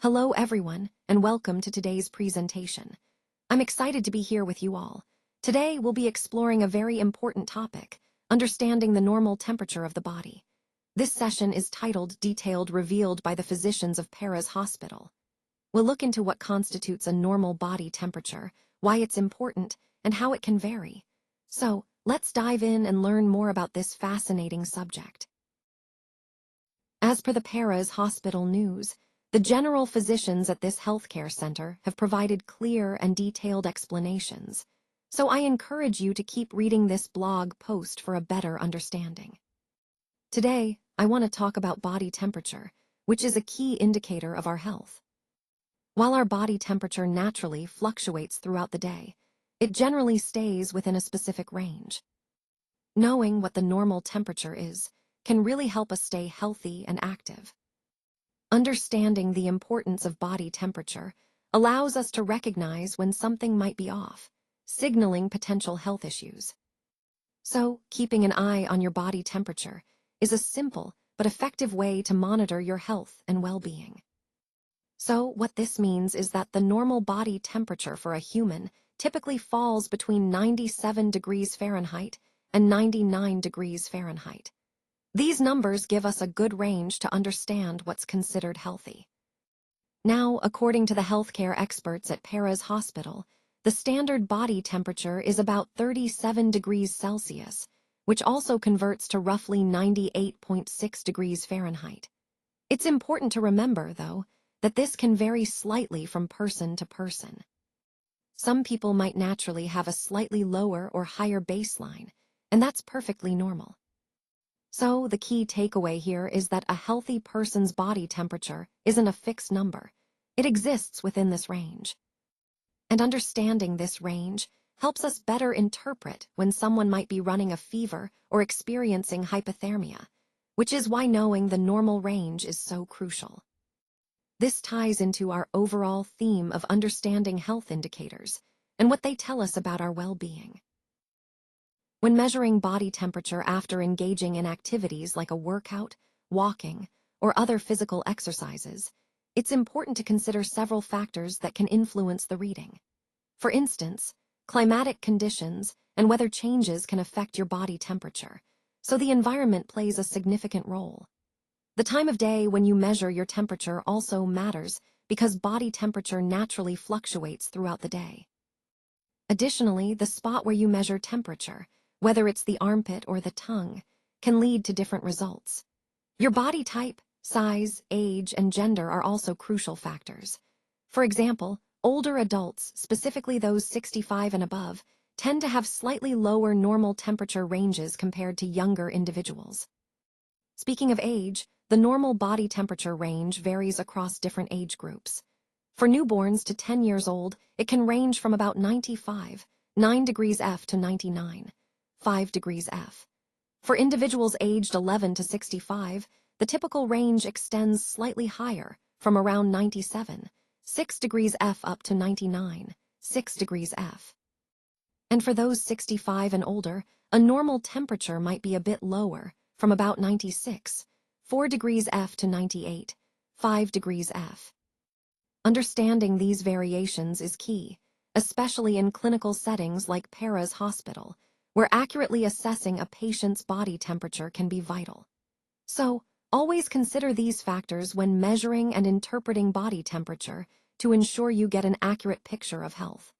Hello everyone, and welcome to today's presentation. I'm excited to be here with you all. Today we'll be exploring a very important topic, understanding the normal temperature of the body. This session is titled Detailed Revealed by the Physicians of Paris Hospital. We'll look into what constitutes a normal body temperature, why it's important, and how it can vary. So, let's dive in and learn more about this fascinating subject. As per the Paris Hospital news, the general physicians at this healthcare center have provided clear and detailed explanations, so I encourage you to keep reading this blog post for a better understanding. Today, I want to talk about body temperature, which is a key indicator of our health. While our body temperature naturally fluctuates throughout the day, it generally stays within a specific range. Knowing what the normal temperature is can really help us stay healthy and active. Understanding the importance of body temperature allows us to recognize when something might be off, signaling potential health issues. So, keeping an eye on your body temperature is a simple but effective way to monitor your health and well-being. So, what this means is that the normal body temperature for a human typically falls between 97 degrees Fahrenheit and 99 degrees Fahrenheit. These numbers give us a good range to understand what's considered healthy. Now, according to the healthcare experts at Paris Hospital, the standard body temperature is about 37 degrees Celsius, which also converts to roughly 98.6 degrees Fahrenheit. It's important to remember, though, that this can vary slightly from person to person. Some people might naturally have a slightly lower or higher baseline, and that's perfectly normal. So, the key takeaway here is that a healthy person's body temperature isn't a fixed number. It exists within this range. And understanding this range helps us better interpret when someone might be running a fever or experiencing hypothermia, which is why knowing the normal range is so crucial. This ties into our overall theme of understanding health indicators and what they tell us about our well-being. When measuring body temperature after engaging in activities like a workout, walking, or other physical exercises, it's important to consider several factors that can influence the reading. For instance, climatic conditions and weather changes can affect your body temperature, so the environment plays a significant role. The time of day when you measure your temperature also matters because body temperature naturally fluctuates throughout the day. Additionally, the spot where you measure temperature, whether it's the armpit or the tongue, can lead to different results. Your body type, size, age, and gender are also crucial factors. For example, older adults, specifically those 65 and above, tend to have slightly lower normal temperature ranges compared to younger individuals. Speaking of age, the normal body temperature range varies across different age groups. For newborns to 10 years old, it can range from about 95, 9 degrees F to 99, 5 degrees F. For individuals aged 11 to 65, the typical range extends slightly higher, from around 97, 6 degrees F up to 99, 6 degrees F. And for those 65 and older, a normal temperature might be a bit lower, from about 96, 4 degrees F to 98, 5 degrees F. Understanding these variations is key, especially in clinical settings like Paris Hospital, where accurately assessing a patient's body temperature can be vital. So, always consider these factors when measuring and interpreting body temperature to ensure you get an accurate picture of health.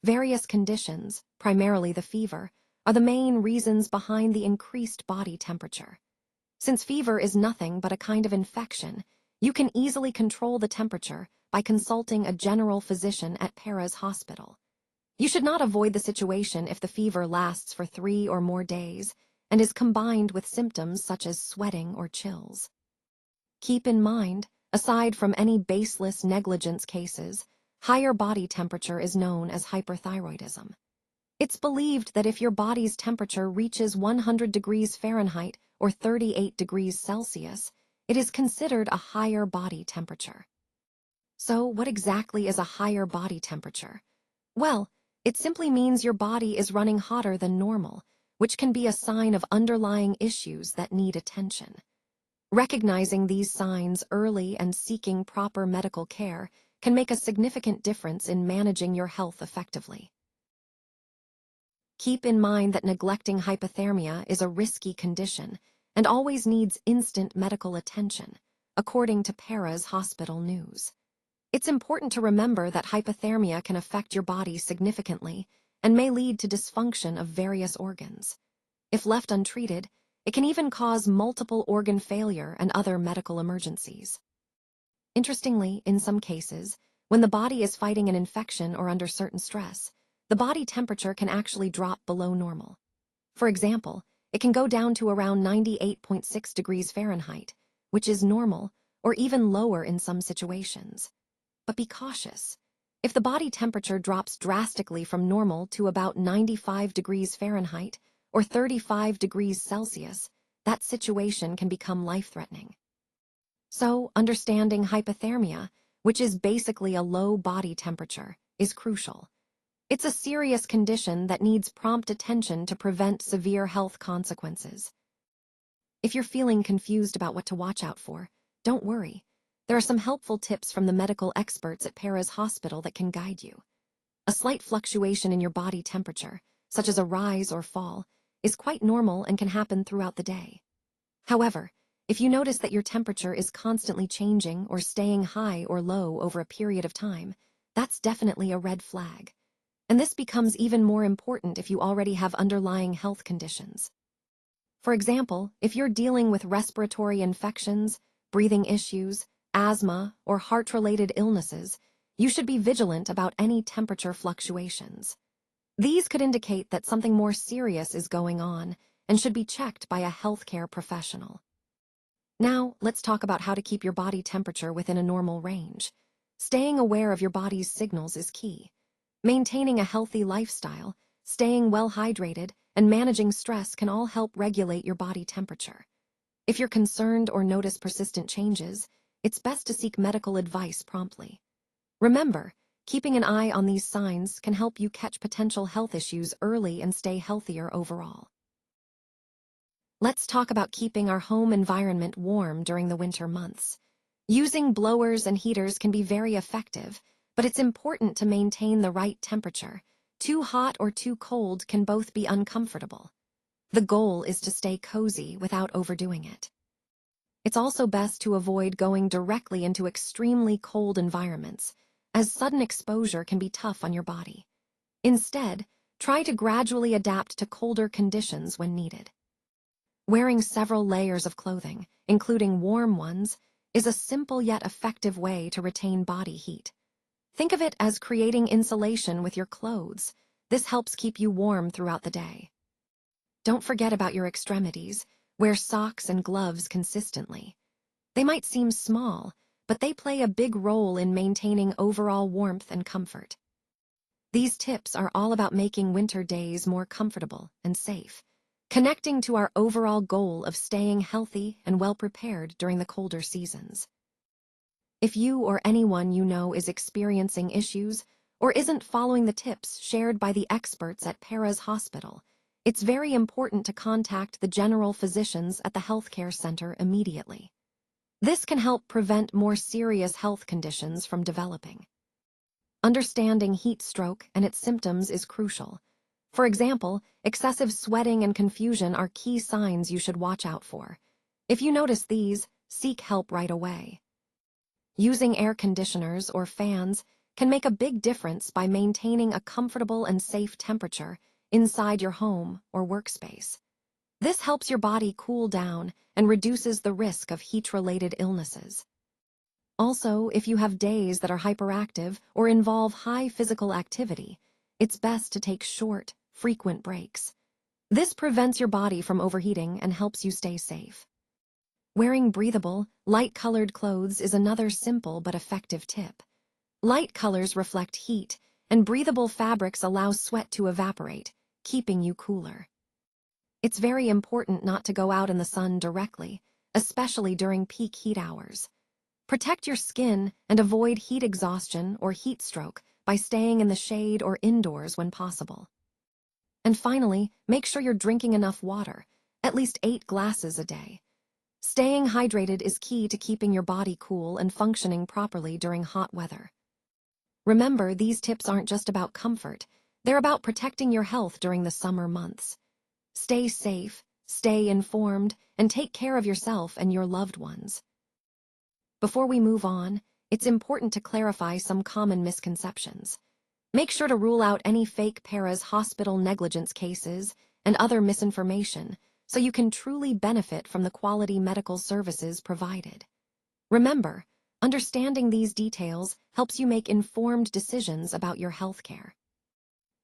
Various conditions, primarily the fever, are the main reasons behind the increased body temperature. Since fever is nothing but a kind of infection, you can easily control the temperature by consulting a general physician at Paris Hospital. You should not avoid the situation if the fever lasts for 3 or more days and is combined with symptoms such as sweating or chills. Keep in mind, aside from any baseless negligence cases, higher body temperature is known as hyperthyroidism. It's believed that if your body's temperature reaches 100 degrees Fahrenheit or 38 degrees Celsius, it is considered a higher body temperature. So, what exactly is a higher body temperature? Well, it simply means your body is running hotter than normal, which can be a sign of underlying issues that need attention. Recognizing these signs early and seeking proper medical care can make a significant difference in managing your health effectively. Keep in mind that neglecting hypothermia is a risky condition and always needs instant medical attention, according to Para's Hospital News. It's important to remember that hypothermia can affect your body significantly and may lead to dysfunction of various organs. If left untreated, it can even cause multiple organ failure and other medical emergencies. Interestingly, in some cases, when the body is fighting an infection or under certain stress, the body temperature can actually drop below normal. For example, it can go down to around 98.6 degrees Fahrenheit, which is normal, or even lower in some situations. But be cautious. If the body temperature drops drastically from normal to about 95 degrees Fahrenheit or 35 degrees Celsius, that situation can become life-threatening. So, understanding hypothermia, which is basically a low body temperature, is crucial. It's a serious condition that needs prompt attention to prevent severe health consequences. If you're feeling confused about what to watch out for, don't worry. There are some helpful tips from the medical experts at Para's Hospital that can guide you. A slight fluctuation in your body temperature, such as a rise or fall, is quite normal and can happen throughout the day. However, if you notice that your temperature is constantly changing or staying high or low over a period of time, that's definitely a red flag. And this becomes even more important if you already have underlying health conditions. For example, if you're dealing with respiratory infections, breathing issues, asthma, or heart-related illnesses, you should be vigilant about any temperature fluctuations. These could indicate that something more serious is going on and should be checked by a healthcare professional. Now, let's talk about how to keep your body temperature within a normal range. Staying aware of your body's signals is key. Maintaining a healthy lifestyle, staying well hydrated, and managing stress can all help regulate your body temperature. If you're concerned or notice persistent changes, it's best to seek medical advice promptly. Remember, keeping an eye on these signs can help you catch potential health issues early and stay healthier overall. Let's talk about keeping our home environment warm during the winter months. Using blowers and heaters can be very effective, but it's important to maintain the right temperature. Too hot or too cold can both be uncomfortable. The goal is to stay cozy without overdoing it. It's also best to avoid going directly into extremely cold environments, as sudden exposure can be tough on your body. Instead, try to gradually adapt to colder conditions when needed. Wearing several layers of clothing, including warm ones, is a simple yet effective way to retain body heat. Think of it as creating insulation with your clothes. This helps keep you warm throughout the day. Don't forget about your extremities. Wear socks and gloves consistently. They might seem small, but they play a big role in maintaining overall warmth and comfort. These tips are all about making winter days more comfortable and safe, connecting to our overall goal of staying healthy and well-prepared during the colder seasons. If you or anyone you know is experiencing issues or isn't following the tips shared by the experts at Para's Hospital, it's very important to contact the general physicians at the healthcare center immediately. This can help prevent more serious health conditions from developing. Understanding heat stroke and its symptoms is crucial. For example, excessive sweating and confusion are key signs you should watch out for. If you notice these, seek help right away. Using air conditioners or fans can make a big difference by maintaining a comfortable and safe temperature inside your home or workspace. This helps your body cool down and reduces the risk of heat-related illnesses. Also, if you have days that are hyperactive or involve high physical activity, it's best to take short, frequent breaks. This prevents your body from overheating and helps you stay safe. Wearing breathable, light-colored clothes is another simple but effective tip. Light colors reflect heat, and breathable fabrics allow sweat to evaporate, keeping you cooler. It's very important not to go out in the sun directly, especially during peak heat hours. Protect your skin and avoid heat exhaustion or heat stroke by staying in the shade or indoors when possible. And finally, make sure you're drinking enough water, at least 8 glasses a day. Staying hydrated is key to keeping your body cool and functioning properly during hot weather. Remember, these tips aren't just about comfort, they're about protecting your health during the summer months. Stay safe, stay informed, and take care of yourself and your loved ones. Before we move on, it's important to clarify some common misconceptions. Make sure to rule out any fake paras hospital negligence cases and other misinformation so you can truly benefit from the quality medical services provided. Remember, understanding these details helps you make informed decisions about your healthcare.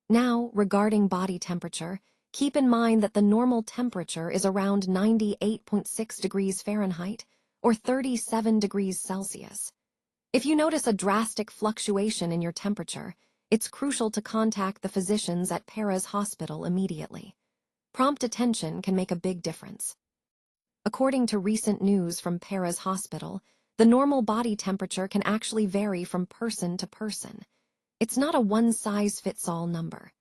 Now, regarding body temperature, keep in mind that the normal temperature is around 98.6 degrees Fahrenheit or 37 degrees Celsius. If you notice a drastic fluctuation in your temperature, it's crucial to contact the physicians at Paras Hospital immediately. Prompt attention can make a big difference. According to recent news from Paras Hospital, the normal body temperature can actually vary from person to person. It's not a one-size-fits-all number.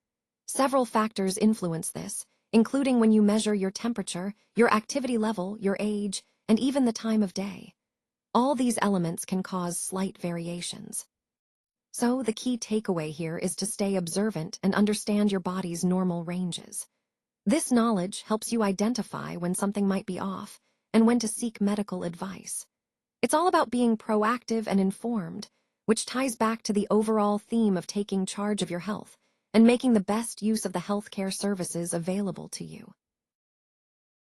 Several factors influence this, including when you measure your temperature, your activity level, your age, and even the time of day. All these elements can cause slight variations. So the key takeaway here is to stay observant and understand your body's normal ranges. This knowledge helps you identify when something might be off and when to seek medical advice. It's all about being proactive and informed, which ties back to the overall theme of taking charge of your health and making the best use of the healthcare services available to you.